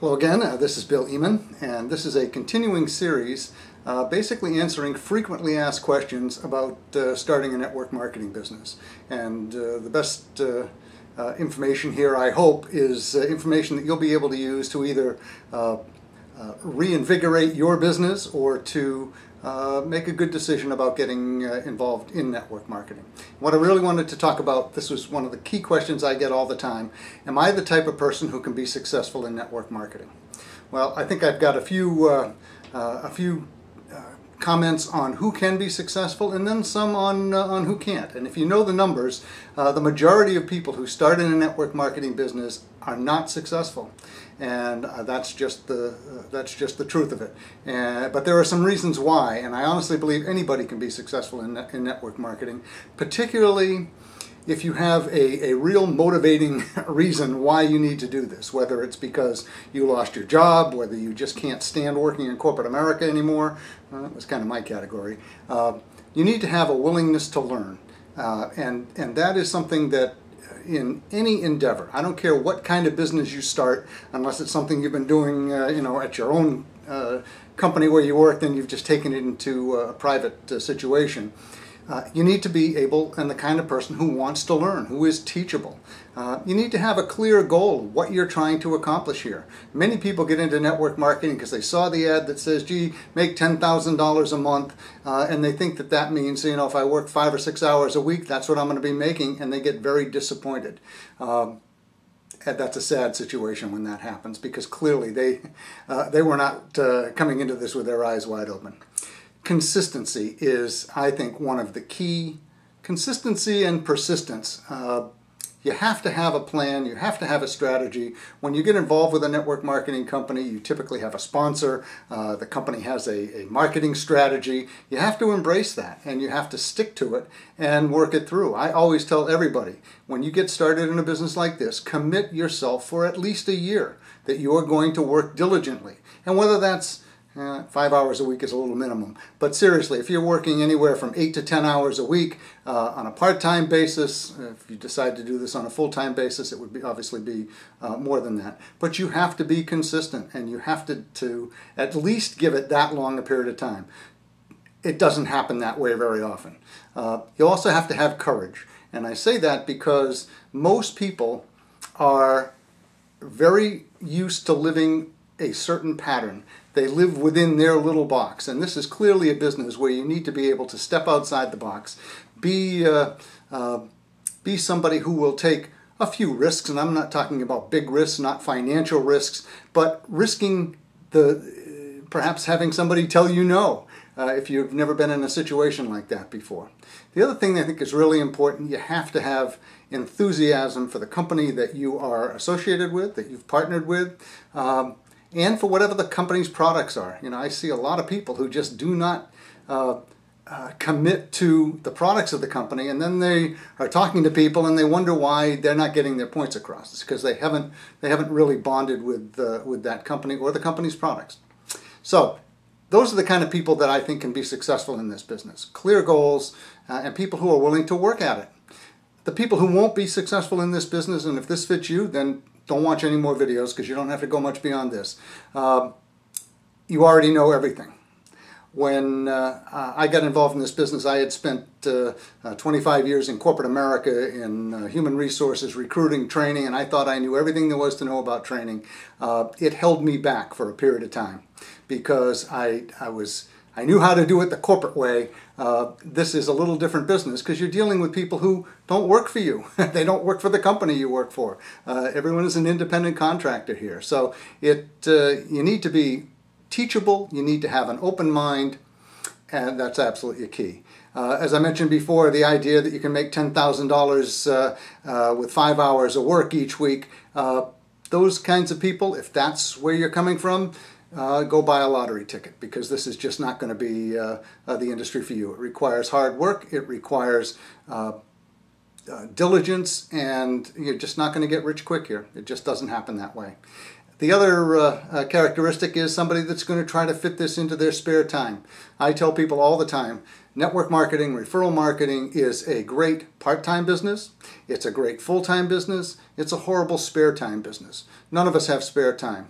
Hello again, this is Bill Eman, and this is a continuing series basically answering frequently asked questions about starting a network marketing business. And the best information here, I hope, is information that you'll be able to use to either reinvigorate your business or to make a good decision about getting involved in network marketing. What I really wanted to talk about, this was one of the key questions I get all the time: am I the type of person who can be successful in network marketing? Well, I think I've got a few comments on who can be successful, and then some on who can't. And if you know the numbers, the majority of people who start in a network marketing business are not successful, and that's just the truth of it. But there are some reasons why, and I honestly believe anybody can be successful in network marketing, particularly if you have a real motivating reason why you need to do this, whether it's because you lost your job, whether you just can't stand working in corporate America anymore. That was kind of my category. You need to have a willingness to learn, and that is something that in any endeavor, I don't care what kind of business you start, unless it's something you've been doing at your own company where you work, then you've just taken it into a private situation. You need to be able and the kind of person who wants to learn, who is teachable. You need to have a clear goal of what you're trying to accomplish here. Many people get into network marketing because they saw the ad that says, gee, make $10,000 a month, and they think that that means, if I work 5 or 6 hours a week, that's what I'm going to be making, and they get very disappointed. And that's a sad situation when that happens, because clearly they were not coming into this with their eyes wide open. Consistency is, I think, one of the key. Consistency and persistence. You have to have a plan, you have to have a strategy. When you get involved with a network marketing company, you typically have a sponsor, the company has a marketing strategy. You have to embrace that, and you have to stick to it and work it through. I always tell everybody, when you get started in a business like this, commit yourself for at least a year that you are going to work diligently. And whether that's 5 hours a week is a little minimum. But seriously, if you're working anywhere from 8 to 10 hours a week on a part-time basis, if you decide to do this on a full-time basis, it would obviously be more than that. But you have to be consistent, and you have to at least give it that long a period of time. It doesn't happen that way very often. You also have to have courage. And I say that because most people are very used to living a certain pattern. They live within their little box, and this is clearly a business where you need to be able to step outside the box, be somebody who will take a few risks, and I'm not talking about big risks, not financial risks, but risking perhaps having somebody tell you no if you've never been in a situation like that before. The other thing I think is really important, you have to have enthusiasm for the company that you are associated with, that you've partnered with, and for whatever the company's products are. I see a lot of people who just do not commit to the products of the company, and then they are talking to people and they wonder why they're not getting their points across. It's because they haven't really bonded with that company or the company's products. So those are the kind of people that I think can be successful in this business. Clear goals and people who are willing to work at it. The people who won't be successful in this business, and if this fits you, then don't watch any more videos, because you don't have to go much beyond this. You already know everything. When I got involved in this business, I had spent 25 years in corporate America in human resources, recruiting, training, and I thought I knew everything there was to know about training. It held me back for a period of time because I knew how to do it the corporate way. This is a little different business because you're dealing with people who don't work for you. They don't work for the company you work for. Everyone is an independent contractor here. So you need to be teachable, you need to have an open mind, and that's absolutely key. As I mentioned before, the idea that you can make $10,000 with 5 hours of work each week, those kinds of people, if that's where you're coming from, go buy a lottery ticket, because this is just not going to be the industry for you. It requires hard work, it requires diligence, and you're just not going to get rich quick here. It just doesn't happen that way. The other characteristic is somebody that's going to try to fit this into their spare time. I tell people all the time, network marketing, referral marketing is a great part-time business. It's a great full-time business. It's a horrible spare time business. None of us have spare time.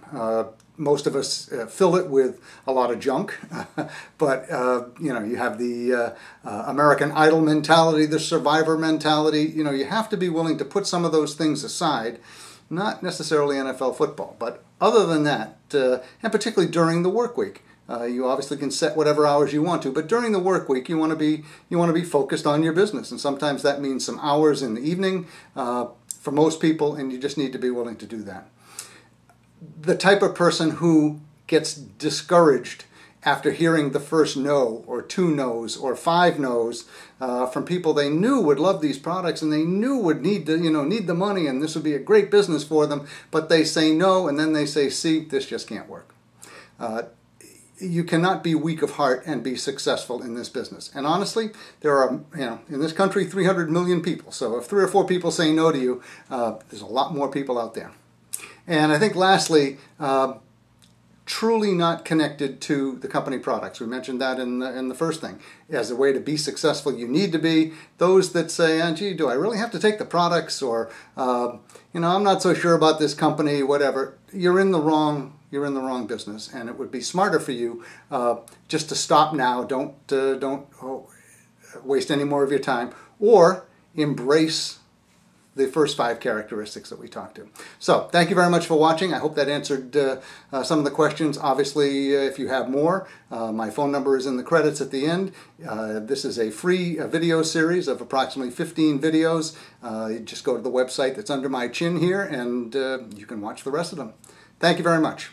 Most of us fill it with a lot of junk, but you know, you have the American Idol mentality, the survivor mentality. You know, you have to be willing to put some of those things aside. Not necessarily NFL football, but other than that, and particularly during the work week, you obviously can set whatever hours you want to, but during the work week, you want to be focused on your business, and sometimes that means some hours in the evening for most people, and you just need to be willing to do that. The type of person who gets discouraged after hearing the first no or 2 no's or 5 no's from people they knew would love these products and they knew would need the money and this would be a great business for them, but they say no and then they say, see, this just can't work. You cannot be weak of heart and be successful in this business. And honestly, there are, in this country, 300 million people. So if 3 or 4 people say no to you, there's a lot more people out there. And I think lastly, truly not connected to the company products. We mentioned that in the first thing. As a way to be successful, you need to be those that say, gee, do I really have to take the products? Or, I'm not so sure about this company, whatever. You're in the wrong business, and it would be smarter for you just to stop now. Don't waste any more of your time, or embrace the first 5 characteristics that we talked to. So thank you very much for watching. I hope that answered some of the questions. Obviously, if you have more, my phone number is in the credits at the end. This is a free video series of approximately 15 videos. You just go to the website that's under my chin here, and you can watch the rest of them. Thank you very much.